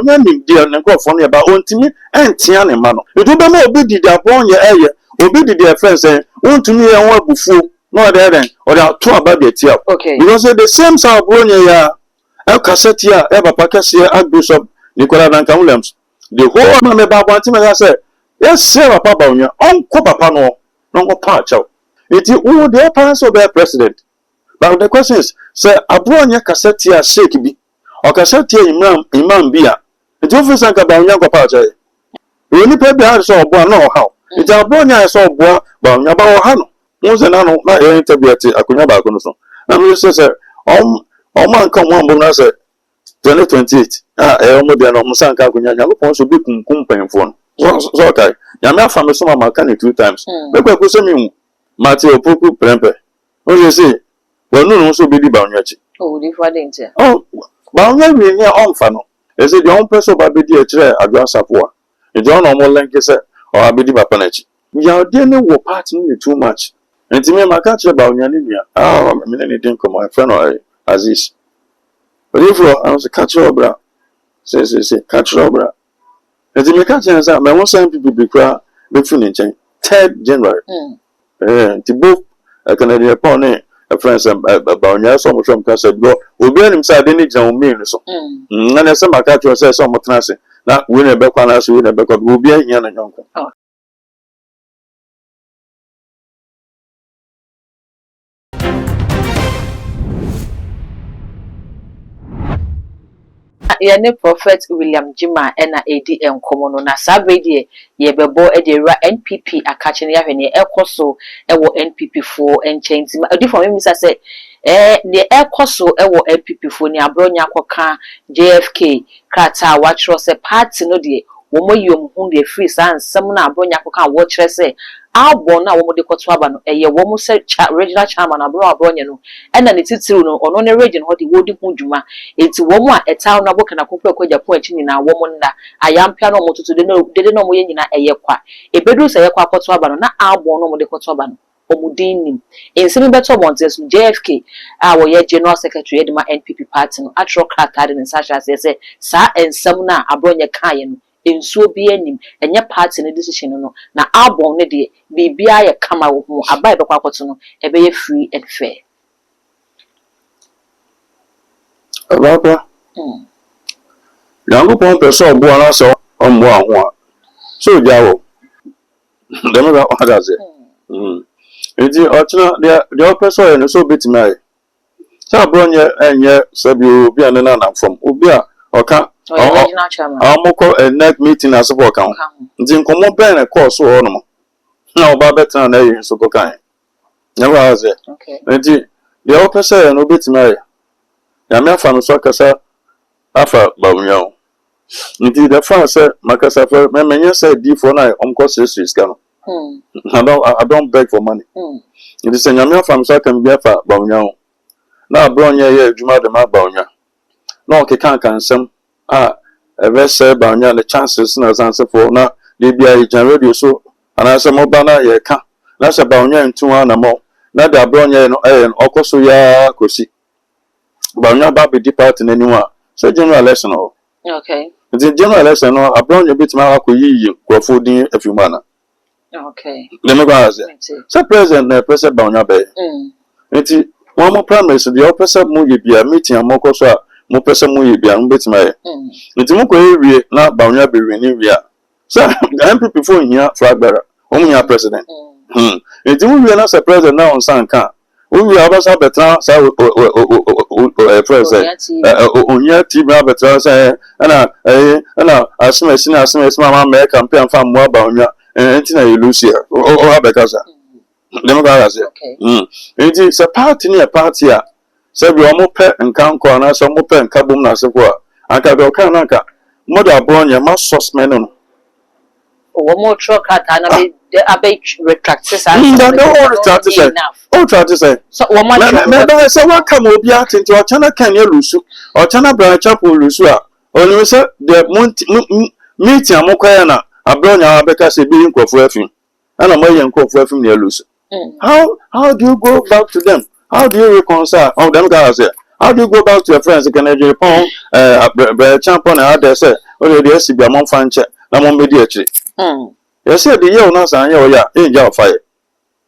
onya nim dia ne nkofo no ba ontimi entia ne ma no edu be ma obi didi abon ye eye obi didi e friend say ontimi ye ho abufuo no dey or to about the tia because the same sa abronya ya e cassette ya e papa kase Archbishop Nicola Duncan Williams the whole man me ba wanti me say yes say papa ba onya onko papa no go pa chaw eti who the parents of their president. But the question is, say, Abronya Cassetia shake be, or Cassetia imam beer. The office and Cabanya Pacha. We only pay behind so boy, no how. It's Abronya saw boy, but Yaba Hano. Once and I know not interview at Akunaba Konoso. And we say, man come one bonus 2028. Elmodian or Musanka Kunya, also be company phone. So, okay. Yama from some Makani 2 times. Look at Kusami, Matthew Puku Prempe. What do you say? Well, no, so be the bounty. Oh, different. Oh, bounty near on funnel. Is it your own person by the chair at your support? You don't know more like you said, or I be the Bapanechi. We are dealing with parting you too much. And to me, my catch about Yanimia. Ah, I mean, anything from my friend or Aziz. But if I was a catcher, bra, say, catcher, bra. And to me, catching us out, my one son people be cry, be finishing 3rd January. To both a Canadian pony. Friends about your some from Casa go, will be inside any general mean so. And as some catcher says some transit, not win a back on us, win a back of will be a young uncle. Yene Prophet William Jima ena ADM komono na sabedi ye bebo edera NPP akache ne yahwe ne ekoso ewo NPP4 enchenti odi for me say ne ekoso ewo NPP4 ni abronya akoka JFK krata watro se party no de wo moyom hu de free sansem na abronya akoka wo kire se albon na wo mo de koto aba no eye wo mo se regional chairman abronya no ena ne titiru no ono ne region ho de wodi hu dwuma enti wo mo a etaw na boka na kokwa kwa Japan chi nyina wo mo nda ayampia no mo tutu de no mo ye nyina eye kwa ebedu se ye kwa koto aba no na albon no mo de koto aba no omudin ensemi beto montes JFK wo ye general secretary edema NPP party no atro krata de nsasha se sa ensem na abronya kaye no ensuo bi anim enye party ne decision no na album ne de bibia ye kama wo ho abai be kwakoto no ebe ye free and fair Ababa yango pon person obo ana so ombo ahun so jawo dem ga o da se enti otuna the person no so bit mai sa bronye enye sabi obi ane na fam obi a oka original chairman amoko next meeting as for kan nti nkomo ben na course ho no na oba betra na yin so kokan na wa ze enti the person no bit mai ya me afa no so kasa afa bawunya nti the first say makasa for me menye say D4 na omko serious kan I don't beg for money nti say nyame afa no so kan bi afa bawunya na bronye ye adwuma de ma bawunya na okekan kansem ever say bawunya the chances na sanse for na de bia e jan radio so ana say mo ba na ye ka na say bawunya ntu na mo na de bronye no okoso ya kosi bawunya ba be department anywhere so general election o the general election no abronya bit ma akoyi kwafo din afimana le me ba say so president bawunya be enti one more promise the opposite mu ye bia meeting amoko so a mo pese mu ye bia mbetima ye enti mo ko ewie na bawunya be we ni wie so MPP for hia fragbara omunya president enti mo wie na say president na on sanka o wie abasa betra sa president onya team betra say na asmesi ma me campaign fa mo bawunya enti na yelusia o abekasa democracy enti se party ni a party a se bi o mo pe nkan ko na so mo pe nka bom na se ko a aka do kan na ka mo da bronya ma suspend no o mo truck ata na be abe retract say retract say so wo ma me say wa kam obi atenti o chana kan ye lusu o chana branch up lusu a oni say the meeting amokoya na abronya abeka se bi nkofo afim ana mo ye nkofo afim na lusu. How do you go back to them? How do you reconcile? Oh, them guys say, How do you go back to your friends? Can you pon champion and other say, oh, the SCB among fan check, among media tree. You said the year not saying, oh, yeah, in your fire.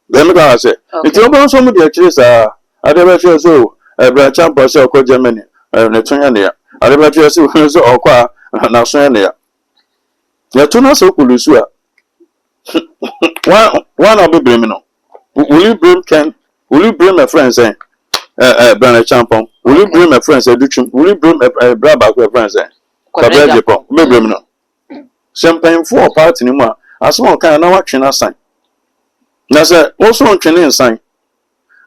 Let me go say, if you want some of the trees are, I never feel so, a champion so called Germany, and the Tunia. I never feel so, or qua, Nationalia. You're too not so cool, one of the criminal. Will you bring my friends saying, Brand Champion? Will you bring my friends a Duchum? Will you bring a Brabak with friends saying, Cabrera, maybe Champagne for a party anymore. As one kind of watching a sign. Now, sir, also on training sign.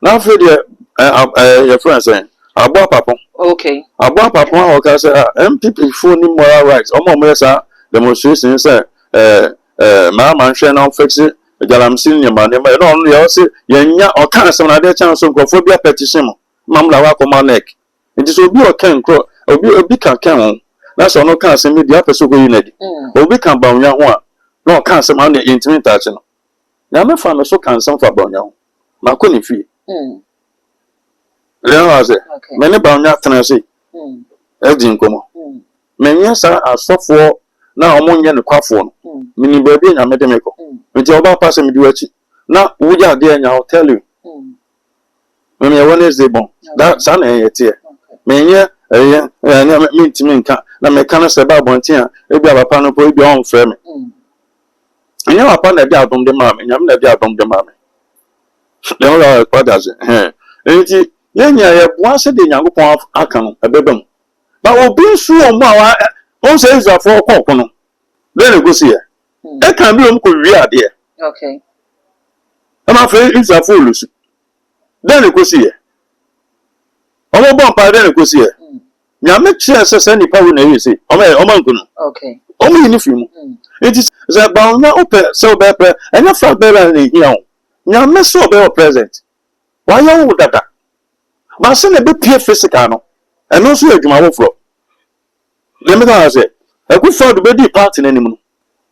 Now, for your friends saying, I bought Papa. Okay. I bought Papa, or can say, MPP for moral rights. Or more, sir, demonstration, sir, Mamma and Shannon fix it. I'm seeing your man, but only also, Yanya or cancer, and other chance of phobia petition. Mamma walk on my neck. It is will be a can crow, or be a big can. That's all no cancer, me the upper so good. Or we can bound young one. No cancer on the intimate touch. Now, my father so cancer for Bono. My couldn't fee. Many bound nothing I say. Edging come. Many sir are soft for now among the quaffon. Meaning baby and medical. With your about passing me do it. Now, would you dare now tell you? When you one is the bone, that's an a tear. Many mean to me, na me kana se ba bontia e bia papa no po e bia on frɛ me enya papa na bia dom de ma me nyam na bia dom de ma me le ho kwa da se enti yenya ye boa se de Nyankopɔn aka no ebebam ba obi su o mu a on se Israfo kɔ no le ne gosi ye e kan bi o mu ko wi ade okay e ma fe Israfo lusu le ne gosi ye o mo bon pa le ne gosi ye Nyame chia sese nipa wo na yi se o ma nkunu okay o mu ni fimu it is the bound na open so be pre enya fa be na hia o Nyame so be present why you data ba se na be pie physical no eno so adwuma wo fro let me go say e ku for do be di part na nim no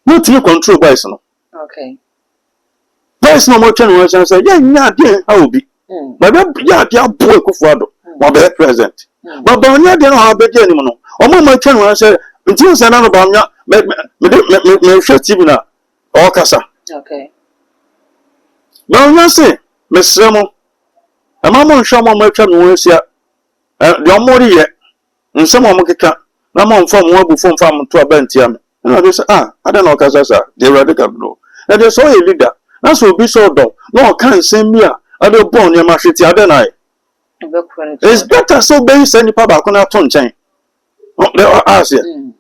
no timi control boys no okay boys no mo twa no say ya nya de ha obi ba be ya de abo e ku for do mo be present but Banya didn't have a beginning. Or my channel, I said, until Sanano Banya, me shut Tibina or Casa. Okay. Banya say, Miss Remo, a mamma shama my channel was yet. The more yet, and some of my cat, Namon from one before farm to a bentiam. And I just, I don't know, Casa, they radical blue. And they saw a leader. That's what be so dull. No, I can't send me. I don't born your machete, I don't know. It's better so base any papa can have ton chain. They are asked it.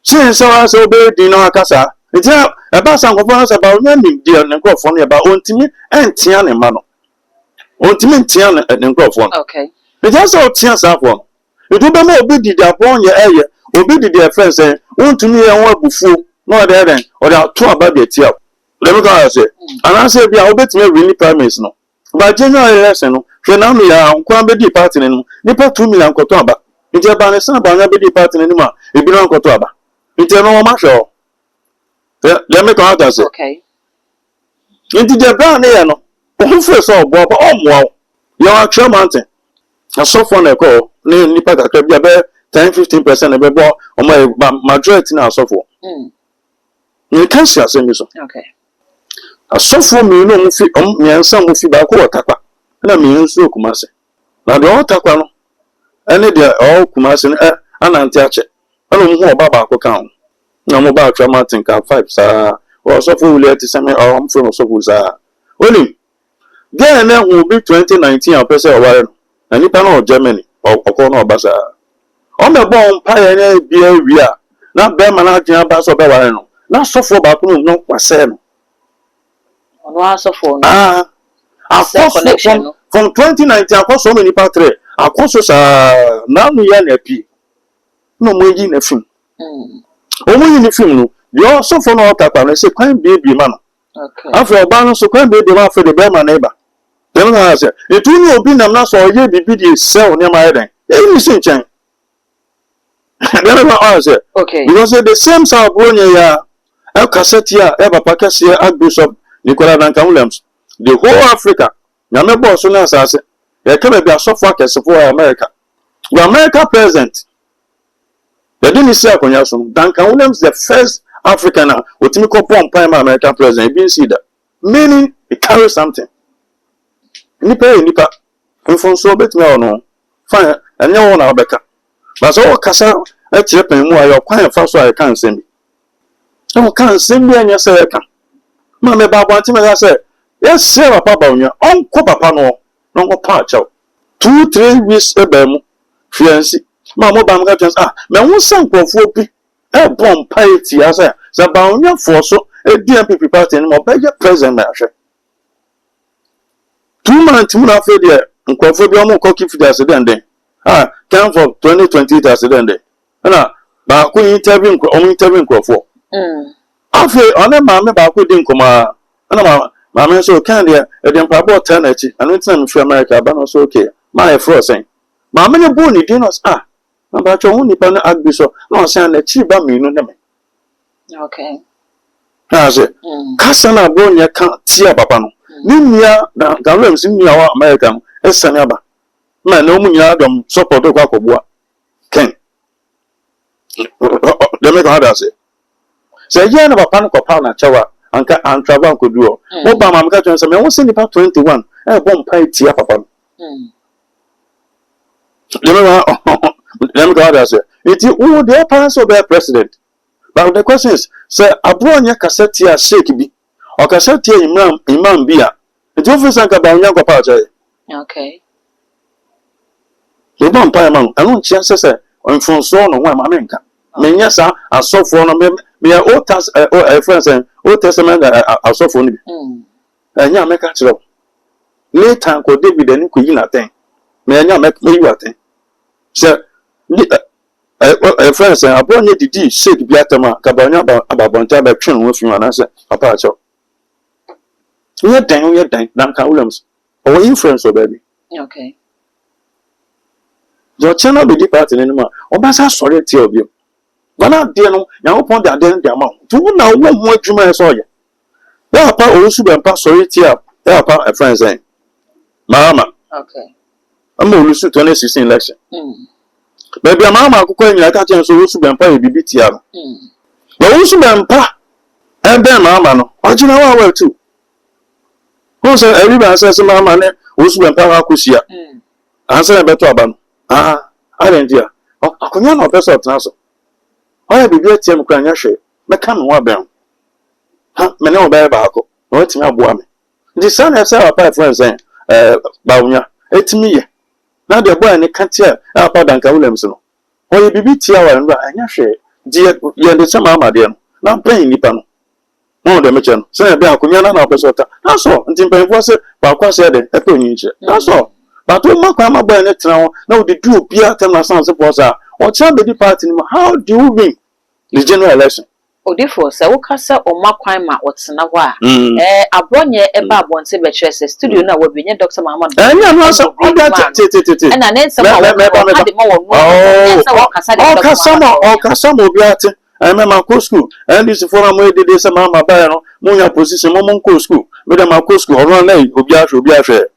Since so as obey Dino Casa, it's about some of us about naming dear and go for me about Ontimi and Tiana Mano. Ontimi Tiana and go for. Okay. It has all chance up one. You do be more big upon your area, or big their friends saying, want to me and what before, no other than, or they are two about the tear. Let me go say, and I said, I bet me really promise no. But general lesson, now me a kwambe di party nenu nipa 2 million koto aba nje ba ne san ba nya be di party nenu ma e bi na koto aba nje no ma hwe let me come out say okay nje je bra ne ye no o fu so ogbo ba o mo yo actual mountain na so for na ko ni nipa kakra bia be 10-15% e be bo o majority na so for ni kan sia se mi so okay so for me no mu fi miensa mu fi ba ko takwa na me nso Kumase na do otakwa no ene de o Kumase ananti ache ana mu ho baba ko kan na mo ba atwa Martin ka 5 sa o so fu le ti same o am from so fu sa oni de na hu bi 2019 apese o ware no na nipa na o Germany o ko na obasa o me bon pa ye na bia wi a na be ma na adwen ba so be ware no na so fu ba ko no kwase no no so fu no from 2019, I so many patri. I so now we are happy. No more in a film. Only in the film, you also for no tap and say, quite baby man. After a balance, so quite baby man for the bear my neighbor. Then I said, it will be not so ye be sell near my head. Anything change. Then I said, okay, because the same South Bronia, El Cassetia, Eva Pacasia, Archbishop Nicola Duncan Williams, the whole Africa. Nyame boss na asase e ka be asofo akese for America The American president, they didn't say Akonyasum. Duncan Williams, the first African with Timiko Prime American president, you didn't see that. Meaning, it carries something. Nipa. And from so bit me or no. Fine, and no one Becca. But so, Cassa, a chip and more, you're quite fast, so I can't send me. No, can't send me and your second. Mamma Babantima, I said, yes, Sarah Papa, Uncle Papa, no patch out. 2-3 weeks a bem, fiancé. Mamma Bamgats, me won't send for 4 p. A bomb piety, as I said, about your force, a DMP party, and more by your present measure. 2 months, Muna Fedia, and Quaphobia cocky for the accident day. Come for 2020 accident day. And but I interview Crawford. After on a mamma back with Dinkoma, and mamma so candy, a dimple tenacity, and it's time for America, but also okay. My frozen. Mamma Bonnie dinners about your only banner adbishop, no saying that she bam you know me. Okay. As it, Cassana Bonia can't see a papano. Nimia, Gallums in your American, as Sanaba. Man, no Munyadum, support of Wakobua. Ken. Let me go out as it. Say, Yan of a panic pound chawa, and travel could do. Obama got to some, I was in about 21, and won't pay tea papa. Let me go out as it. It's all their parents of their president. But the question is, say, Abronia Cassetia Shaky or Cassetia Imam Bia. It's often like about young papa. Okay. You don't pay among, I don't chances on phone so on one Mamenka. Menyasa, I saw for me a old task, a friend and Old Testament, I saw for me. And ya make a job. Later, could David and Queen thing. May I make me what thing? Sir, a friend said, I brought you the D, shake Biatama, Cabana about Bontaba Chin with you and answer a patch up. We are dang, Duncan Williams, or influence, baby. Okay. Your channel be departed anymore. Obasa sorry to you. But now, dear, now upon the identity amount. Do now one more Juma saw you. There are part also been passed sorry to you. There are part a friend saying, Mama. Okay. I'm going to lose 2016 election. Baby, a mamma could call me like a chance also been part of BBTR. But also been pa. And then, Mamma, what you know well too. Who said everybody says, Mamma, also been part of Kusia. Answer a better about. I didn't hear. I could not best of Nassau. I be great Tim Cranash, but come one bell. Me no bear barco, what's my boy? The son has our pie friends saying, Baunia, it's me. Now the boy and the can't hear about Duncan Williamson. Or you be tear and Ranash, dear, you're the same mamma, dear. Not playing Nippon. No, the mission, say about Kunyana, no pesota. That's all, and Tim was it, Balqua said, a penny. That's all. But when my grandma by it now, the two Pierre Temla Sons of Posa, or somebody party, how do you win the general election? O therefore, so Cassa or Maquima, what's Nawa? A bonye, a bab wants a studio now will be near Dr. Mamma. And I know some and I need some more. I remember co school, and this forum where they say Mamma Bayano, Moya position, Momon co school, Madame Co school, or one name, Obiash.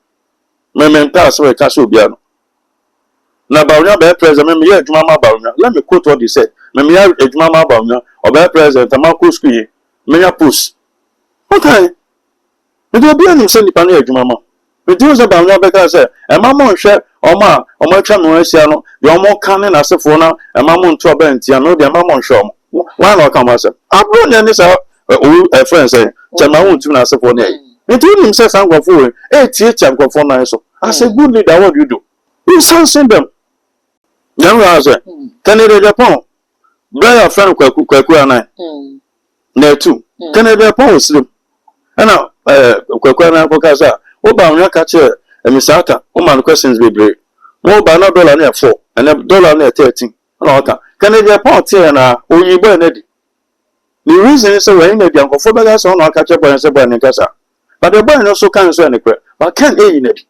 Men pass away Castle Biano. Now, Baunia bear president, me yet Mamma Baunia. Let me quote what he said. Me a Mamma Baunia, or bear president, Tamako Ski, Mania Puss. Okay. It will be an insanity panel, Mamma. It was about Nabeka said, and Mamma share, or ma, or my Chamuesiano, you're more cunning as a phone, and Mamma Trouble and Tiano, the Mamma Shom. Why not come myself? I brought this out, a friend saying, Chamaun to as a phone. It told him, says, I'm going for it. 8 years, I'm going for nice. I said, good leader, what do you do? You send them. Young Raza, Canada Japan. Brian friend Quakuana. There too. Canada Japan sleep. And now, Quakuana Pocasa, Obama catcher, and Miss Ata, woman questions be brave. More by no dollar near 4, and a dollar near 13. Canada Japan, Tiana, or you burn it. The reason is a rain, the young for beggars on our catcher by and Casa. But the boy also can't say anything. But can't aid in it.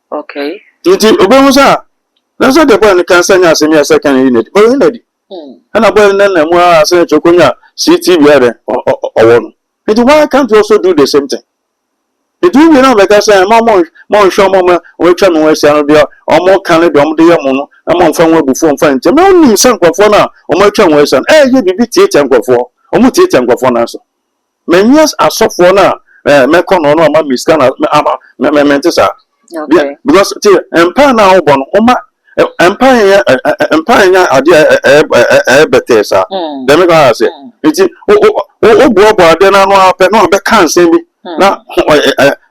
Okay. It is Obamosa. That's what the boy can send us in a second unit. But in it. And a boy then and more I say Chokunya, CT or one. It why can't you also do the same thing? It will be not because I am more show moment, which I'm always or more candid on the moon, I'm on phone before fine. Tell me, some for now, or my chum was an you be theatre for, or more theatre for answer. Many years are soft for now, Mekon or no, my miscana, Mentesa. Because empire now, bon, empire idea, Betesa. Then I say, it's oh, Bob, then I know I can't say me. Now,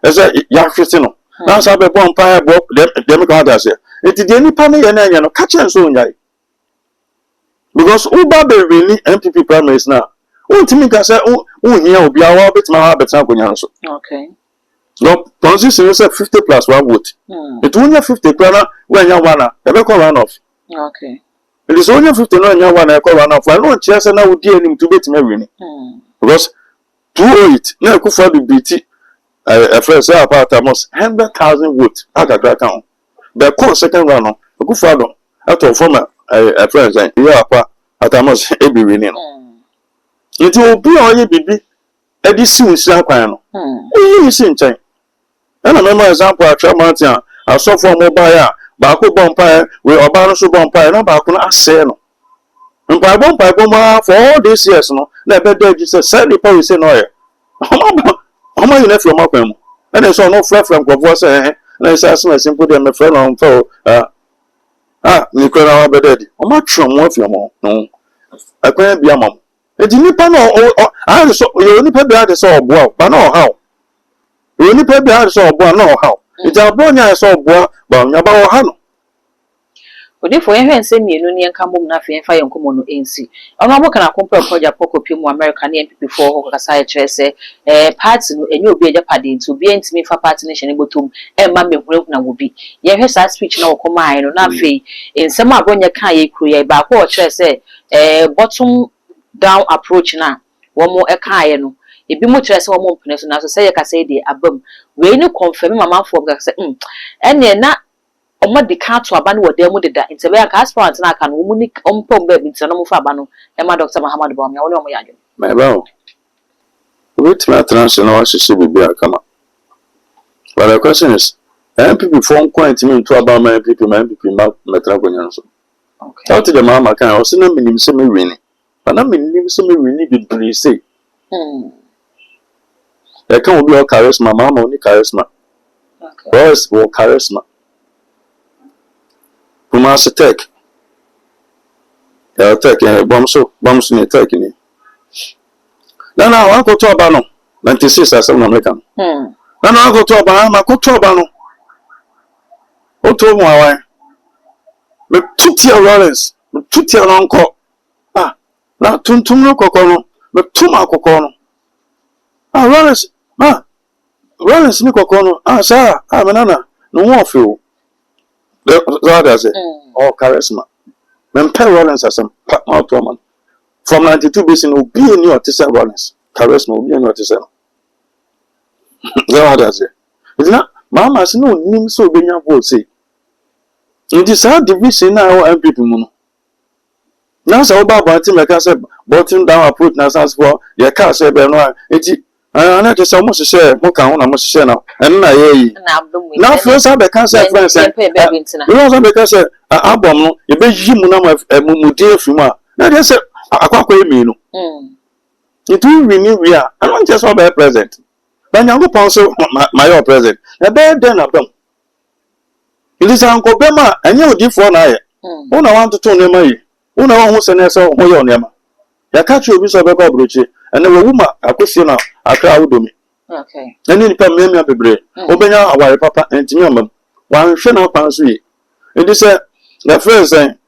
as a young Christian, now I have a bonfire, Bob, Democrat, say. It is any panel and catch and so because Uba really MPP primaries now. To me, I say, here will be our bit my habits. Okay. Your position is 50 plus 1 vote. It's only 50 when you want to run off. Okay. It is only 50 when you want to run off. I don't chance and I would deal him to beat me. Because 208 now could for the BT a first apart almost 100,000 votes. I got that account. The course second runner, a good father, at all former a friend saying, yeah, at almost every winning. It will be all you be a distance piano. You see, and I remember example at Tramontian, I saw for mobile, Baku Bompire, with Obanosu Bompire, no Bakuna Seno. And by Bompa for all these years, no, never did just say the police in oil. How much you left from Malcolm? And I saw no flat from Gavosa. And I said, I simply them a friend on for Nicola Beded. How much from what your mom? No, I can't be a mom. It didn't know. I saw you only pay behind the saw boy, but no how. You only pay behind the saw boy, no how. It's a boy I saw boy, but about Hano. Therefore, you send me a come nothing and fire on common NC. I'm not going to compare project Poco Pimu American MP for Casai say, parts and you'll be a padding to be intimate for partnation able to and Mammy Wilkna will be. You have that speech now, combine or not fee in some of when you can't create back or say, bottom down approach now. One more a kaino. If you much as one more person, as I say, I say the abum. We no confirm my mouth for and then not. What the cat to abandon what they would that. It's a very cast for and I can woman on pom baby in Sanomo Fabano and my doctor Mahamad Bomb. My bow. Which my transnational should be a come up. But the question is, MPP form quite me to about my people, my people, Metragonyanso. How to the mamma can also not mean semi winning, but I mean semi winning be say. There can't be all charisma, mamma only charisma. Boys will charisma. Kumasi Tech. They are taking bombs in the taking. Then I want to go to Abano, 96 as an American. Then I go to Abano, I go to Abano. O to my wife. With 2 tier rollers, with 2 tier uncle. Now Tuntum Cocono, with 2 Marcocono. Rollers, Rollers Nicocono, sir, I'm an Anna, no more of you. That's it. All charisma. Men Perry Rollins as a out woman. From 92 BC, will be in your Tessa Rollins. Charisma will be in your Tessa. That's it. It's not, Mamma's no name so being a vote say. It is hard division now and people. Now, so about team like I said, bottom down approach now as for your car say, it's I just almost share, Moka, I must share now. And now, first, I can't say, friends, you also because album, you be Jimuna of a Mudia Fuma. Now, just a quack me. It will renew. We are. I don't just want to be present. But now, also, my present. A bad then of them. It is Uncle Bema, and you give for night. One I want to turn them away. One I want to send us all your name. You catch your visa of a bridge. And the woman, I could see now, a crowd to me. Okay. And then you come me up a break. Open our papa and Timmy. One shall not pass me. It is the first thing.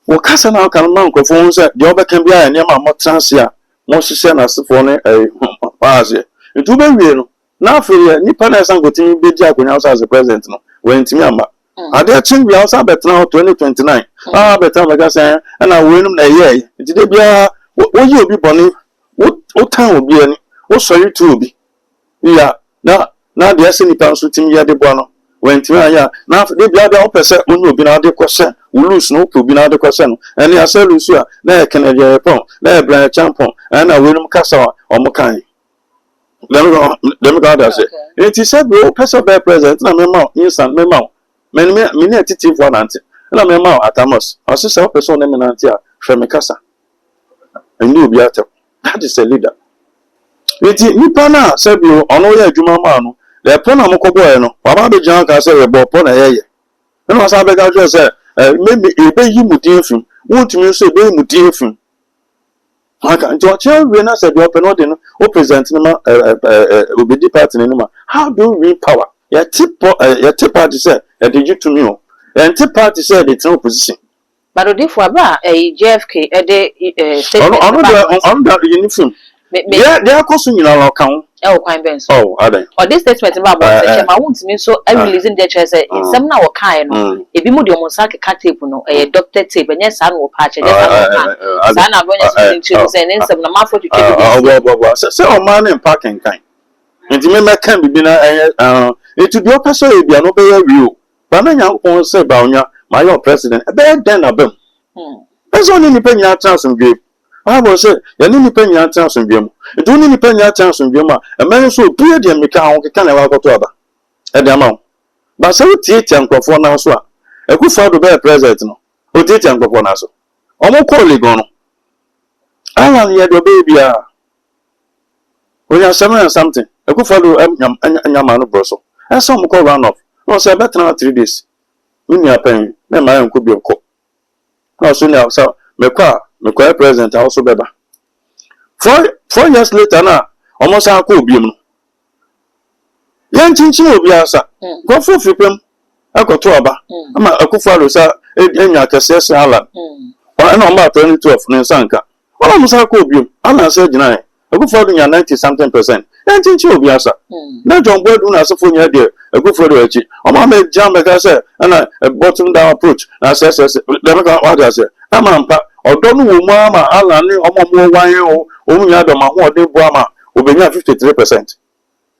Well, Castle now can monk of phones the other can be a near my transia. Most send us for a pass. It will be real. Now for you, Nippon and go to be Jack when I was as a president. When Timmy. I dare change the house bet now 2029. Better like I say, and I win a year. It did be a what you be bonny. What time will be any? What sorry to be? Yeah, now the SNP council team ya de bono. When Timaya, now they be other person when you be now the question, we lose no to be now the question. And I say, Lucia, there can a Japon, there Brian Champon, and I will Castle or Mokai. Let me go, that's it. It is said, we will pass a bear present, and memo, instant memo. Many attentive one answer. na me ma Atamos o se se person na me na ntia hwe me kasa eni obi atem that is a leader enti nipa na sebio ono ye adwuma ma no le po na mokobo e no baba be jan ka se we bo po na ye na wasa be ga jo se maybe ebe yi mudin fim wontumi so ebe mudin fim aka nti o che we na se de open no de no o present no ma obedi party no ma how do we power ya tip party say e de to me o and tip party say de ten opposition but odi for aba JFK e de statement on that uniform they are causing you know account kwan ben so adan or this statement about say ma wontumi so e releasing the church say some na wo kan no ebi mu de mo sa ka tape no doctor tape enye sa no pa che sa na bonya so say nen sem na ma for to kebi say o man in parking kan nti me kan bibi na etu bi o pese e bia no be ya wi o ba na nyankon say ba onya my president e be den abem eso ni pe nya chance mbi Bible say ya ni nipa nya chance mbi mu etu ni nipa nya chance mbi mu a men so pie de meka ho keka na wa koto aba e de ama ba say tie nkofo na so a ekufa do be president no o tie nkofo na so omo call legon no ala ye do be bia o ya something ekufa do nyama no broso eso mo call run off no say better na 3 days me apen me ma enko bi okọ no so na so me kwa president also beba 4 years later na almost akọ obi mu yan chinchin obi asa go for fipem akoto aba ama akufo alo sa enya kase se ala wa na ma 2012 ne sanka wala musa akọ obi ala se gina akufo do nya 90 something percent yan chinchin obi asa na John Boydu na asefo nya de akufo do achi o ma me jam be ka se na bottom down approach na se dem ka wa da se ama mpa odo no wo mu ama ala ni omomo wan o nya do ma ho de bu ama obenya 53%.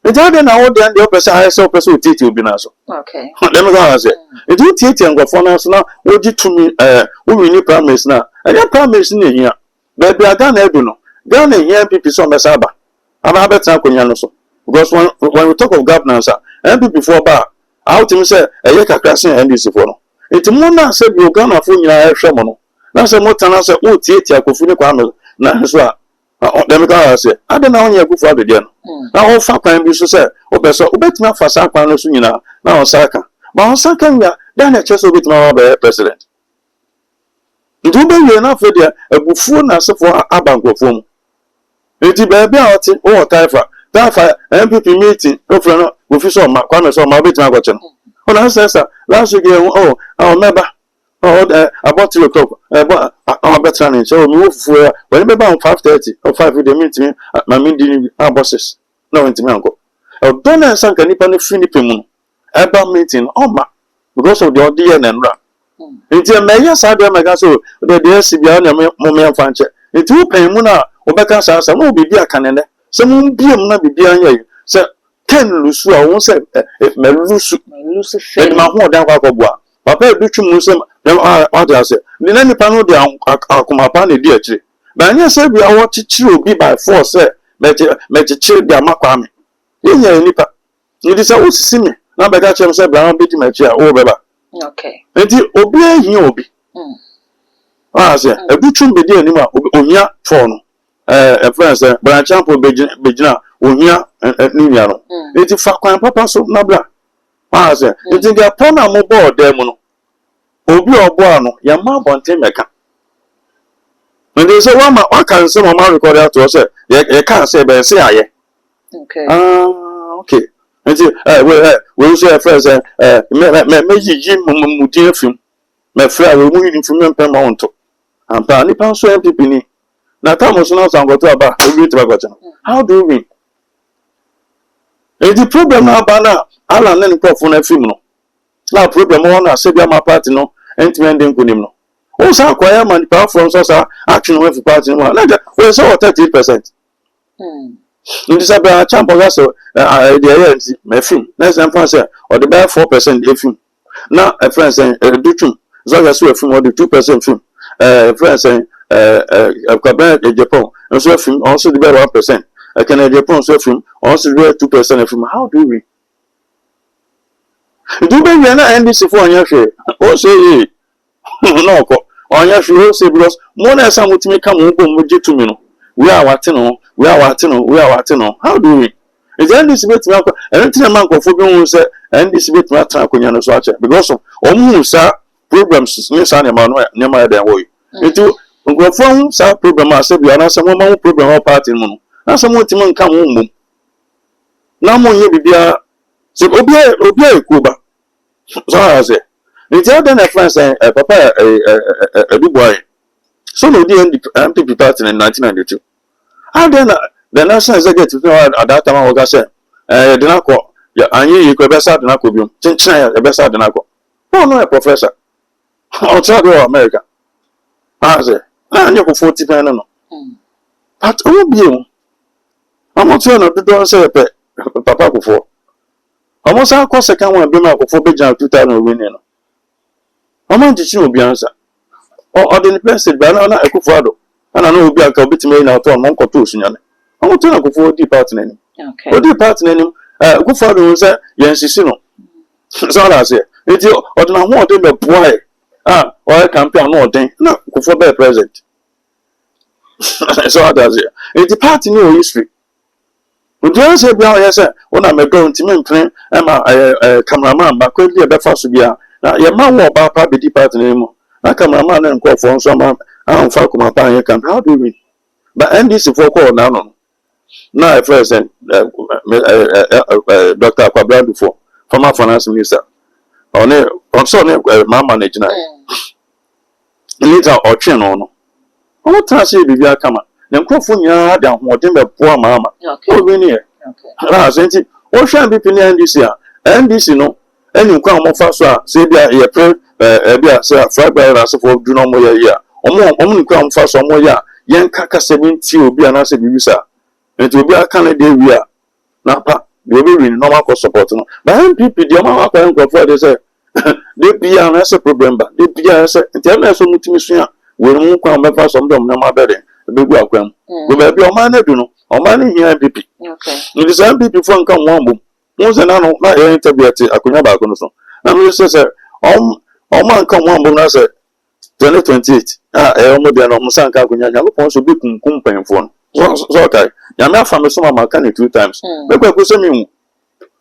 Ejade na wo de opese ha se opese otiti obi na so. Okay. Dem go say. Edu titi ngofo na so na wo gitumi wo wini promise na. Anya promise na hia. Ba bia ga na edu no. Ga na hia MPP so mesa aba. Aba betra konya no so. Because when we talk of governance, MPP for ba out him say eye kakra sen NDC for no. Etimu na se bi Ghana fo nyina ehwe mo no. Na se mo tana se o titi akofu ni kwa no na so a dem ka say ade na onye akofu abede no. Na o fa kwan bi so say o be so obetuma fa sa kwan no so nyina na o saka. Ba o saka nya da na cheso obetuma wa be president. Ndu be we na fe de abufu na se for abankofo mu. Eti ba bia o ti o taifa MPP meeting o fra no official ma kwa me so ma obetuma go che no. O na say last week member about 3 o'clock better than so me fufu when me ba 5:30 or 5 the meeting my meeting bosses no went me anko don na sanka nipa no finipe mu eba meeting ma because of the odie na nra nti me ya sa de mega so the SBA na mo me fa nche nti wo pan mu na wo beka sa no bibi aka ne se mo biem na bibi anya se ken lusu a wo se me lusu fe ma ho dan kwa kobua papa edutwu mu se what say ni na nipa no de akomapa na di akire ba anya se bia wo chichiri obi by force say me chichiri bia makwa me yenya nipa ni di se wo sisi me na be ka chem se bia be di ma chi a wo beba okay enti obi ehin obi say edutwu be di anima ohia for no friends branch ampo begina ohia ni nya no enti fa kwan papa so na bra say enti ga pona mo board dem no obi obo ano ya ma bonte meka ndi se wa ma kan se ma record out to say ye kan se be se aye okay okay nti we say friends me yiji mudin afim me fra we mu yin fim mpem ma wonto ampa ni pan so MPP ni na tamo so na sangoto aba obi tiba kwacha how do we the problem na bana ala na ni profo na film no na problem won na se bia ma party no entiment nkunim no o sa kwaya man from so sa action we for party no na we so 30%. Ndi sa bia champo ga so the area me film na se mfa say o the buy 4% e film na a friend say dutun so ga so film o the 2% film friend say Japan so film also the buy 1%. Can Japan so film also the 2% film. How do we do be na NDC for anya hwe o say No ko. Onya hwe say because mo na esa mutimi ka mo bom mo jetu mi no. We are what no. How do we? Is there this bit me anything man ko fo bi hu say and this bit me atra konya no so ache because of omu sa programs ni sa ne ma no ne ma den wo yi. Etu nkrofo sa program ase bi ana se mo ma program o party mu no. Na se mo timi nka mo mum. Na mo ye bibia se obi ku ba. So I say it's other than a friend saying papa a big boy. So no MPP party in 1992. And then the national executive at that time was said, Denako, and you could best out Denako, China, the best out Denako. Oh, no, a professor outside of America. I say, I know for 40 penny. But who be you? I'm not sure the door say, Papa before. Almost our course account will be marked for Bejan 2000 winning. How much you be answer? Or the president, but I'm not a Kufado. And I know we'll be a bit made out on Monco Tusian. I'm not going to go for the partner. Okay. What the partner, Kufado was a Yansino. So I say, it's your ordinary more than the boy. Or I can't pay no thing. No, for better present. So I does it. It's the party new history. But the answer be yes, sir. When I'm going to mean, I'm a cameraman, but quickly a better to be a. Now, your man will about the partner anymore. I cameraman and call for some. I don't fuck my partner. How do we? But and this is for call now. Now, first, Dr. Kwabla before, former finance minister. On so my manager. Later, or chain on. I want to say, Bibia Kama. Then Kofunya down what in the poor mamma. Oh, we near. I sent it. Oh, shall be penny this year. And this, you know, and you come off us, say, be a prayer, fried by us for do no more year. Or more, only come for some more year. Young Kaka 70 will be an answer, Bibisa. It will be a Canada we are. Napa, they will be normal cost support. But people, the amount of people, they say, they be an answer problem, but they be an answer. Tell me so much, we won't come back some of them, no matter. We will be a man, you know, or money here, MP. Okay. It is MP from come one boom. Once and I don't like interview at Akunyaba. And we say, man come one boom, I said 2028. Almost an almost Kakunya, also be company phone. So, okay. Yamia from some of my candy 2 times. Maybe I could send me.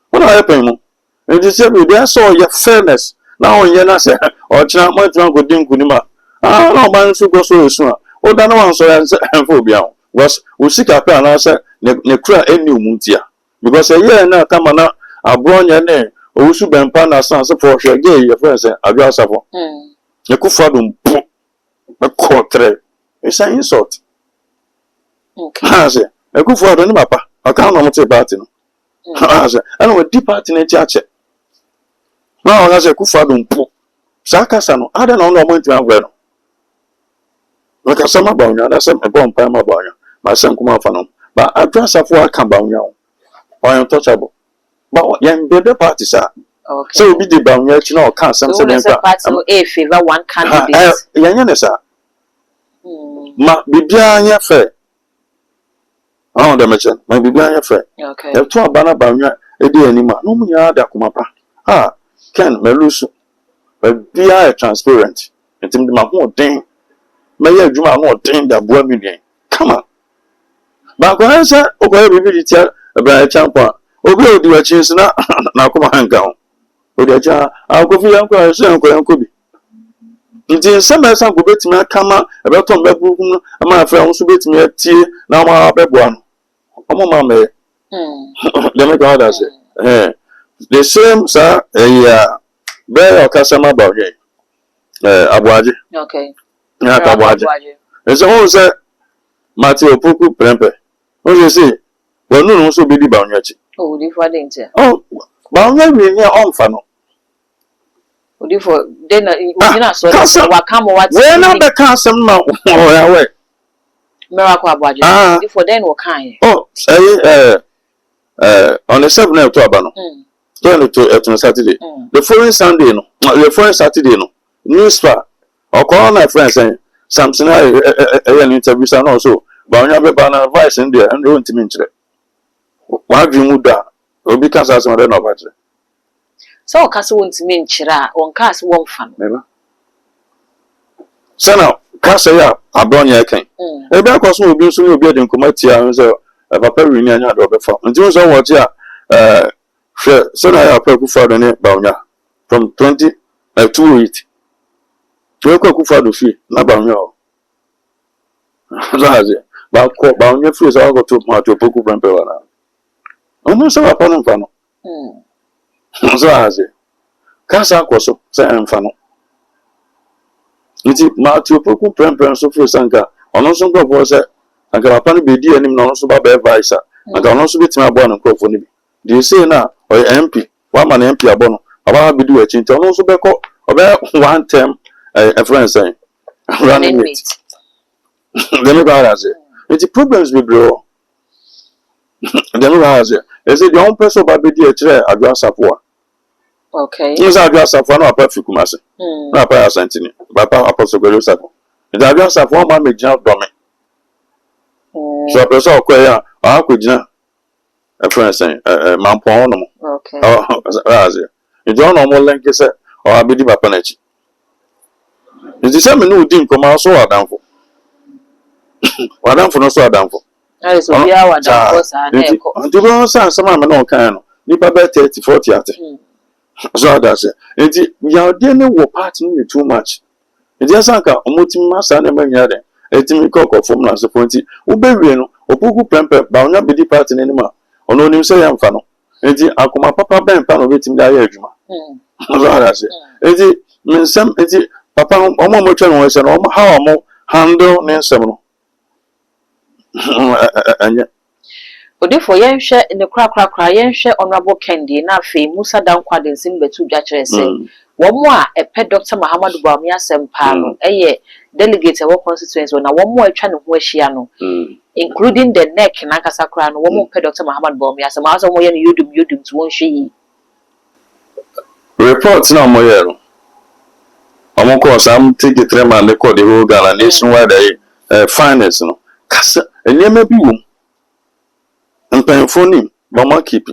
What are happening? And you said, we saw your fairness. Now, Yana said, or China might drunk with Dinkunima. No man should go so soon. Oh, that one so and phobia was we seek a plan answer Necra any Muntia. Because a year now come on a brown your name, or we should be pana sans for your gay, your friends, a grassapple. The Kufadum, a quarter. It's an insult. I say, a good for the mapper. I can't know what's about it. I say, I know a deep part in a church. Now, I say, Kufadum, Sakasano, I don't know when to have. Like a summer bound, that's a bomb pama bound. My son come off on them. But I dress up for a cambound now. Or untouchable. But young baby parties are. So be the bound yet, you know, can't some a favor one candidate. Young, sir. Ma Bibia fair. Oh, the merchant, my Bibia fair. Okay. The 2 banner bound a day anymore. No, me are the Kumapa. Ken Melusu. But be I transparent. And to my whole thing. May you not think that boy million. Come on. But when I say, okay, we will tell a bright champion. Okay, do a chance now. Now come on, go. With a child, I'll go for young girls and could be. Indeed, some of some good me come out about Tom Bedroom, and my friends who beat me at tea. Now my bed one. Oh, mamma. Let me go out as it. The same, sir, a bear or customer about you. Abuaji. Okay. It's all said Matthew Puku Prempe. What do you say? Well, no, also be the bounty. Oh, if I didn't say. Oh, bounty near on funnel. What if for dinner? So what come what? We're not the castle now. Oh, away. Miracle budget. If for then, what kind? Oh, say, on the 7th of October, turn it to Saturday. The following Sunday, no, the following Saturday, no, newspaper. Or call my friends saying, Samson, I interview and also, but I have an advice in there and don't to mention it. Why do you move that? Or because I don't know about it. So, Castle won't mean Chira, one cast one fan. Never. Sana kasa ya abronya kan. E be akwaso obi nso ne obi de nkomatia nso papa rini anya do be fa. Nti nso wo je hwe sana ya papa Akufo-Addo ne Bawumia from 2008. To Akufo-Addo fi na Bawumia o. Zaje ba ko Bawumia fi so go to ma to poku prampe wana. Onu so papa no mfa no. Zaje kasa akwaso se mfa no. Nti ma to poku prampe so fi sanka ono so go se anka papa no be di anim na ono so ba be vice anka ono so betima abo na nkofo ni bi dey say na o MP wa ma na MP abo no aba be di wachi nti ono so be ko obe one term a friend say running mate dem ba ra say nti problems be bro dem ba ra say e say the one person ba be di e kire Adwo Asafo a okay nti Adwo Asafo na apa Fikumase na apa Asantini papa Apostle Golo Sako nti Adwo Asafo ma me gina do me so person okoya akogina a friend saying mampon no okay azie nti ono mo lenke se o abedi papa na chi nti se me no di nkoma so wadanfo wadanfo no so wadanfo ai so bia wadanfo sa na eko nti bo sa sama me no kan no nipa be 30 40 ate so that say nti ya de ne wo part no too much nti asanka omotim masa na manya de etimi kokko fom na so fonti wo bewie no opoku pempe Bawumia bedi part ne nima ono onim se ya mfa no nti akoma papa ben pa no betim da ya adwuma so that say nti mensem nti papa omo mo twa no we se no omo how omo handle ne nsem no anya odifo yenhwe ne kra yenhwe honorable Kendi na afi Musa Dankwa de nsim betu dwa kire se womo a epe Dr. Mahamadu Bawumia sempa no eye delegate wo constituency na womo atwa ne ho ahia no including the neck na kasa kra no womo pe Dr. Mahamadu Bawumia sempa aso mo ye no yodum to won hwe yi report na mo ye no omo ko sam take 3 man record the whole Ghana nationwide finance no kasa enema bi wo mpenfoni mama keep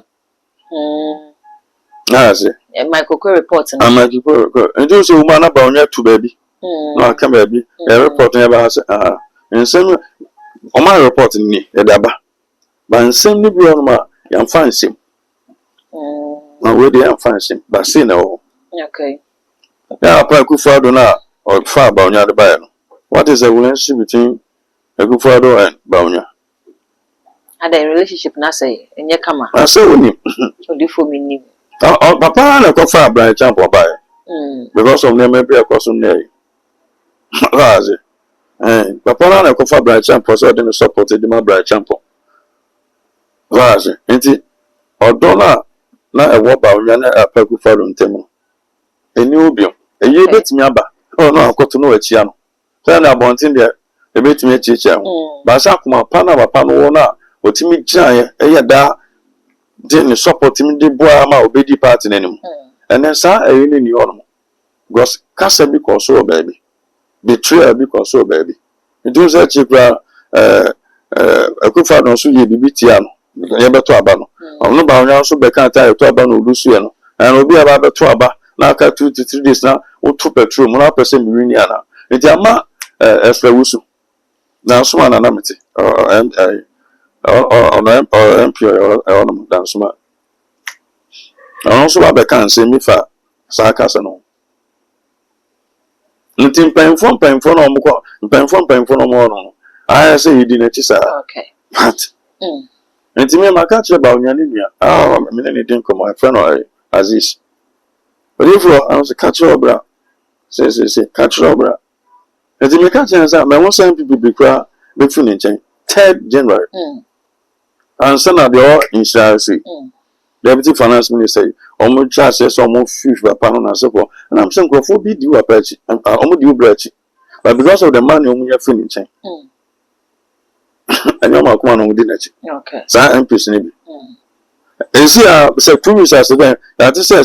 say Michael Kwe report na Michael Kwe nti so uma na Bawumia to baby no aka baby report na ba say nsem oma report ni e daba ba nsem ni bi on ma yan fa nsem na we dey yan fa nsem ba say na o okay ya pa Akufo-Addo na o fa Bawumia de ba no what is the relationship between Akufo-Addo and Bawumia and the relationship na say enye kama I say we ni odifo mi ni papa na ko fa Brian Champo ba because of them be akwaso na raze papa na ko fa Brian Champo so dem support dem Brian Champo raze nti odo na ewo Bawumia na Akufo-Addo ntemo eni obi eye betimi aba o na akoto no achia no so na abontin de ebetimi achichia ho ba sa kuma papa no wo na otimi giant eye da de ne support mi de boa ma obedi party nanim and sa eyi ni ono because kasa bi ko so baby betrayal bi ko so baby it was a chipra Akufo-Addo so ye bibiti ano ye beto aba no ono Bawumia so be kan ta to aba no lusu ye no and obi aba beto aba na aka 2 to 3 days na otu petrol mo na person bi ni ana enti ama extra wusu na so na na meti MP on dansuma also ba kan se mi fa sa kasa no nti mpenfo no mo ko mpenfo no mo no I say you didn't say okay but nti me maka che Bawumia ni nua me ne din ko my friend Aziz but if you I was catch obra say catch obra nti me catch say me won say people be kra be fu ni nchen 3rd January and son of the insurance Deputy Finance Minister omo charge say omo fish papa no na so for and I'm saying crofo bi di wapachi omo di ubrachi but because of the money omo ya fini chen and omo akoma no di na chi okay sa MPs ni bi ensi a say tourist as then that say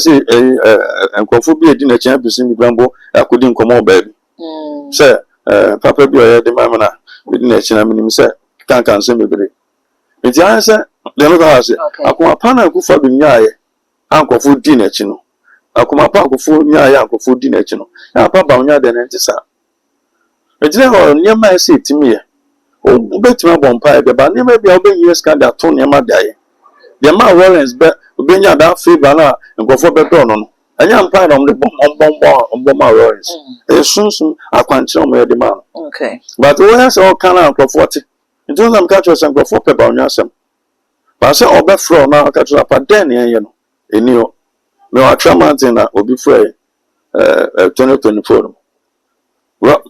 crofo bi di na chi MPs ni grambo akodi nkomo ba bi say papa bi o ya de mama na di na chi na minim say kan say bebre enti anse dem go ase akoma pa na Akufo-Addo nyaaye ankofo di na chi no akoma pa Akufo nyaaye ankofo di na chi no na pa Bawumia de na enti sa Ejina ho niema ese timi ye. O betima bompa de ba niema bia obenyi scandal to niema dae. The man warrants be obenya that favor na nkofo be do no. Anya mpa na omde bom warrants. E sunsun akwanche omo de man. Okay. But when I say kana nkofo te. Nti on am catch us nkofo pe ba onwa asem. Ba say obe fro na catch us pa den ye no. Eni o. Me wa tramantin na obi frɛ 2024. Well,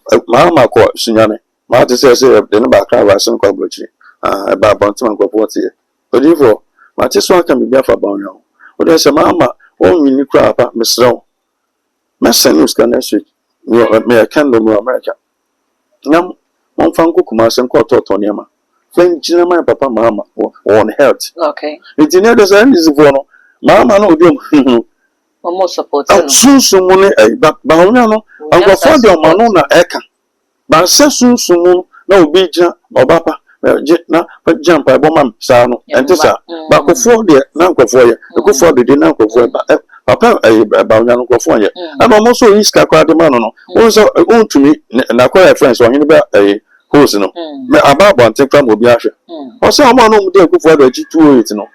ma ko sunyane. Ma te say de no ba kra wa sen kwa brochi. Ba bontima nkofo te. Odifo Mate so aka bibia fa ba onyo. O de se mama o nwini kra pa mesrew. Mesen news ka next week. Me kan do mu America. Nam mon fan ko kuma sen ko to niam. Fen jina my papa mama on health. Okay. It ne do say is for no. Mama no obi Mo support. Sunsun mu ne ba onyo no. Anko for de o manu na eka. Ba se sunsun mu na obi jina obapa. Na jump by bomb sano and this but before the Nanko for you, the good for the Nanko for Papa about Nanko for you. I'm also East Kakra man. Also, own to me, and I call a friend, so I'm about a horse. No, about one take from Obiasha. Or someone who did go for the G2.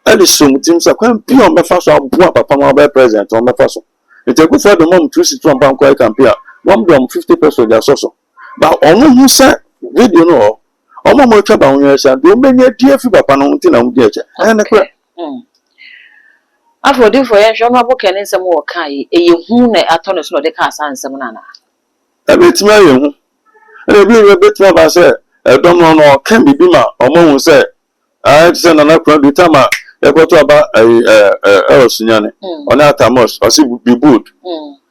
Ellison teams are quite pure my first or Papa my president on my first. It's a good for the mom to sit on Banco Campia, 150% their social. But only you said. Video no omo mo twa ba onyo esa do menye die fi papa no nti na mu die eche na kra afodi for ye hwo no aboka ne nsem wo kai eye hu na ato no so no de ka asa nsem na na ebetima ye hu e bi we betima ba se edom no kan bibi ma omo hu se a se na na kra do tama e ko to aba osunyane ona atamos o si be good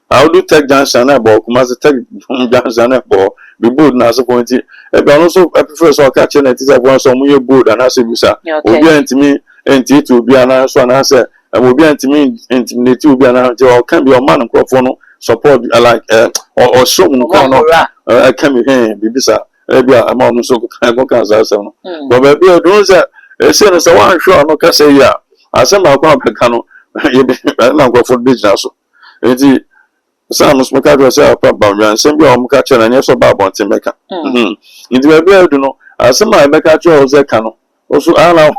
I will do tech junction na bo kuma se tech junction na bo be bold na so point e be also prefer so catch na tisa bo so mu ye bold na so bisa obi antimi enti to obi ana so na se obi antimi intimidate obi ana je o can be o man crofo no support like or show mu kan no can be be bisa e bia ama no so kan za se no but be o don se e se no so wan show no ka se ya asema kwa ka no ye na crofo de jina so enti Sam smoker do say apa ba nwan sem bi o mo ka che na nye so ba bon tin meka ndi ba bi edu no asema e meka che o ze ka no o so ala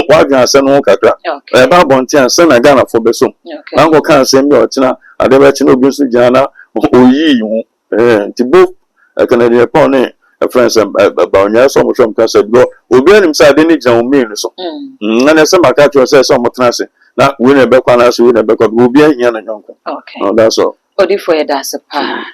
wa gan se no kakra e ba bon tin se na Ghana fo beso na ngo kan sem bi o tina ade ba chi no bi so gina na oyi hu ti bo Canadian pon ne friends ba nwan so mo shom ka se do obi anim sa de ni gina o mi no so na ne se maka che o se so mo tena se na we na be kwa na so we na be kwa obi ahia na nyonko. Okay. No, that's all. Odi for that's a pa.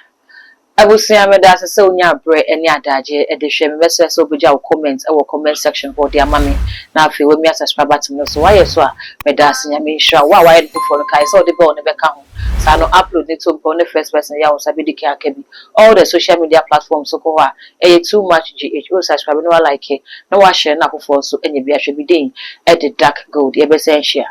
Abusia me that's so nya bre any adaje e de hwe me bese so obuja comment e wo comment section for dia mami na afi we me subscribe to me so why so me that's nya me sure wa why for the kai so the bell ne be ka ho sa no upload it to on the first person ya wo sabi dike akabi all the social media platforms so ko ha e too much gh subscribe no like it no wa share na for so enye bi ahwe bi den e the dark gold e be se share